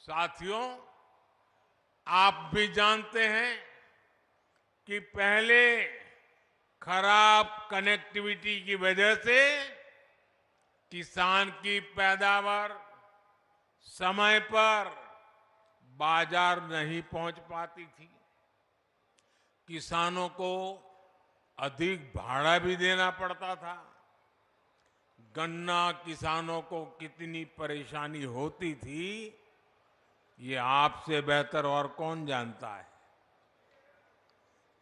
साथियों, आप भी जानते हैं कि पहले खराब कनेक्टिविटी की वजह से किसान की पैदावार समय पर बाजार नहीं पहुंच पाती थी। किसानों को अधिक भाड़ा भी देना पड़ता था। गन्ना किसानों को कितनी परेशानी होती थी, ये आपसे बेहतर और कौन जानता है।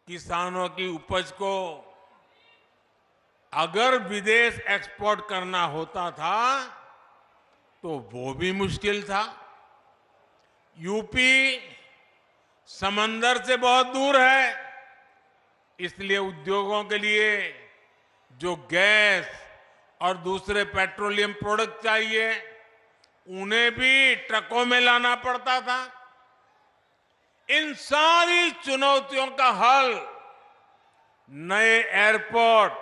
किसानों की उपज को अगर विदेश एक्सपोर्ट करना होता था तो वो भी मुश्किल था। यूपी समंदर से बहुत दूर है, इसलिए उद्योगों के लिए जो गैस और दूसरे पेट्रोलियम प्रोडक्ट चाहिए उन्हें भी ट्रकों में लाना पड़ता था। इन सारी चुनौतियों का हल नए एयरपोर्ट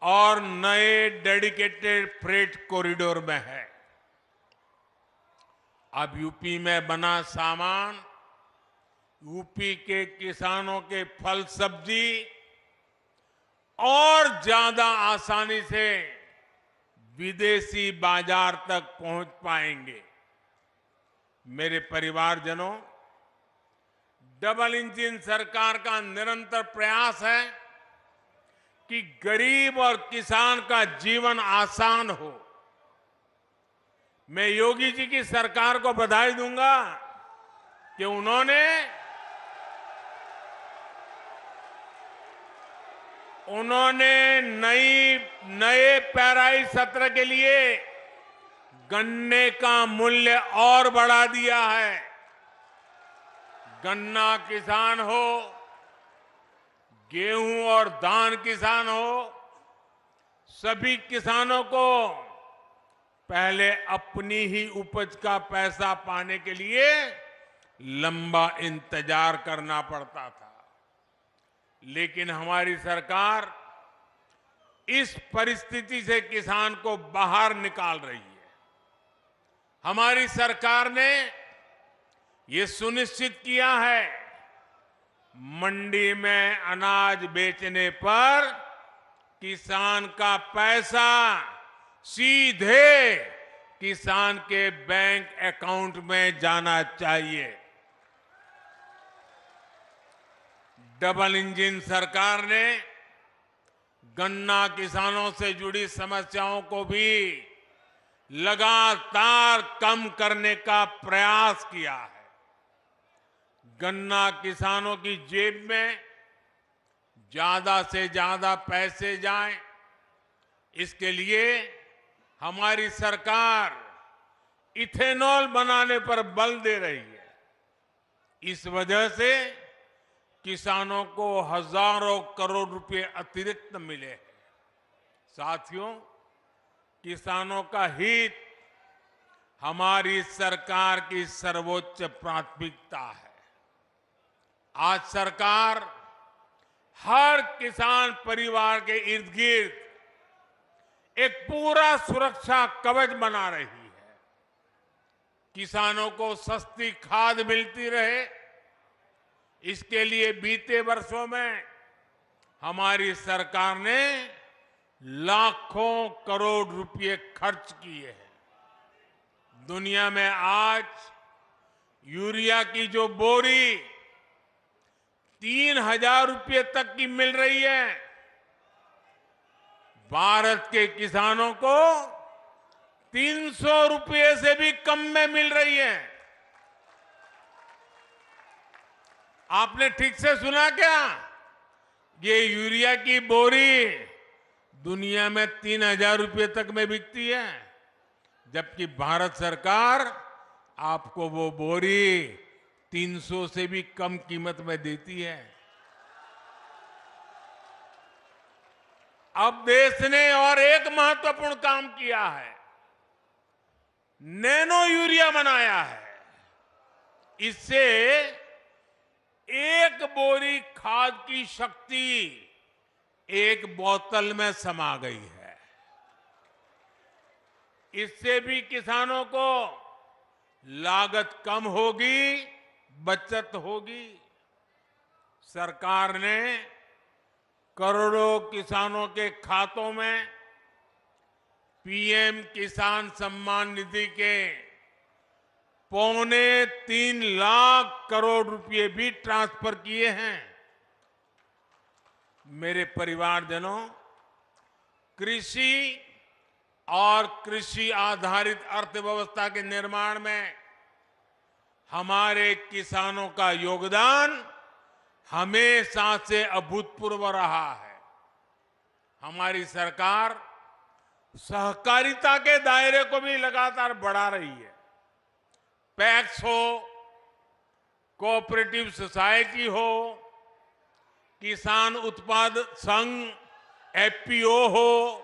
और नए डेडिकेटेड फ्रेट कॉरिडोर में है। अब यूपी में बना सामान यूपी के किसानों के फल सब्जी और ज्यादा आसानी से विदेशी बाजार तक पहुंच पाएंगे। मेरे परिवारजनों, डबल इंजन सरकार का निरंतर प्रयास है कि गरीब और किसान का जीवन आसान हो। मैं योगी जी की सरकार को बधाई दूंगा कि उन्होंने नए पेराई सत्र के लिए गन्ने का मूल्य और बढ़ा दिया है। गन्ना किसान हो, गेहूं और धान किसान हो, सभी किसानों को पहले अपनी ही उपज का पैसा पाने के लिए लंबा इंतजार करना पड़ता था। लेकिन हमारी सरकार इस परिस्थिति से किसान को बाहर निकाल रही है। हमारी सरकार ने ये सुनिश्चित किया है, मंडी में अनाज बेचने पर किसान का पैसा सीधे किसान के बैंक अकाउंट में जाना चाहिए। डबल इंजन सरकार ने गन्ना किसानों से जुड़ी समस्याओं को भी लगातार कम करने का प्रयास किया है। गन्ना किसानों की जेब में ज्यादा से ज्यादा पैसे जाएं, इसके लिए हमारी सरकार इथेनॉल बनाने पर बल दे रही है। इस वजह से किसानों को हजारों करोड़ रुपए अतिरिक्त मिले हैं। साथियों, किसानों का हित हमारी सरकार की सर्वोच्च प्राथमिकता है। आज सरकार हर किसान परिवार के इर्द गिर्द एक पूरा सुरक्षा कवच बना रही है। किसानों को सस्ती खाद मिलती रहे, इसके लिए बीते वर्षों में हमारी सरकार ने लाखों करोड़ रुपए खर्च किए हैं। दुनिया में आज यूरिया की जो बोरी 3,000 रुपए तक की मिल रही है, भारत के किसानों को 300 रुपए से भी कम में मिल रही है। आपने ठीक से सुना क्या? ये यूरिया की बोरी दुनिया में 3,000 रुपए तक में बिकती है, जबकि भारत सरकार आपको वो बोरी 300 से भी कम कीमत में देती है। अब देश ने और एक महत्वपूर्ण काम किया है, नैनो यूरिया बनाया है। इससे एक बोरी खाद की शक्ति एक बोतल में समा गई है। इससे भी किसानों को लागत कम होगी, बचत होगी। सरकार ने करोड़ों किसानों के खातों में पीएम किसान सम्मान निधि के 3.25 लाख करोड़ रुपए भी ट्रांसफर किए हैं। मेरे परिवारजनों, कृषि और कृषि आधारित अर्थव्यवस्था के निर्माण में हमारे किसानों का योगदान हमेशा से अभूतपूर्व रहा है। हमारी सरकार सहकारिता के दायरे को भी लगातार बढ़ा रही है। पैक्स हो, कोऑपरेटिव सोसाइटी हो, किसान उत्पाद संघ, एफपीओ हो,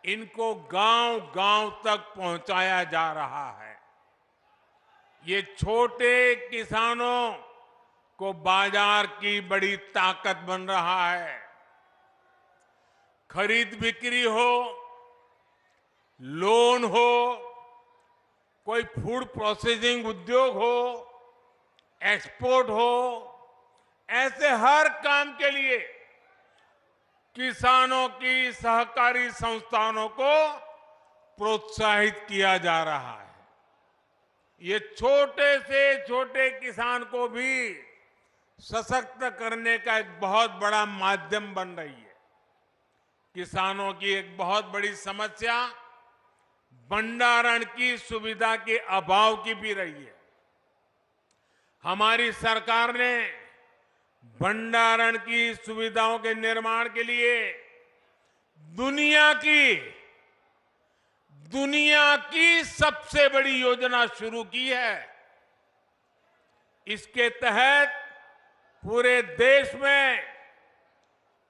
इनको गांव-गांव तक पहुंचाया जा रहा है। ये छोटे किसानों को बाजार की बड़ी ताकत बन रहा है। खरीद बिक्री हो, लोन हो, कोई फूड प्रोसेसिंग उद्योग हो, एक्सपोर्ट हो, ऐसे हर काम के लिए किसानों की सहकारी संस्थानों को प्रोत्साहित किया जा रहा है। ये छोटे से छोटे किसान को भी सशक्त करने का एक बहुत बड़ा माध्यम बन रही है। किसानों की एक बहुत बड़ी समस्या भंडारण की सुविधा के अभाव की भी रही है। हमारी सरकार ने भंडारण की सुविधाओं के निर्माण के लिए दुनिया की सबसे बड़ी योजना शुरू की है। इसके तहत पूरे देश में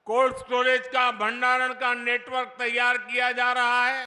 कोल्ड स्टोरेज का, भंडारण का नेटवर्क तैयार किया जा रहा है।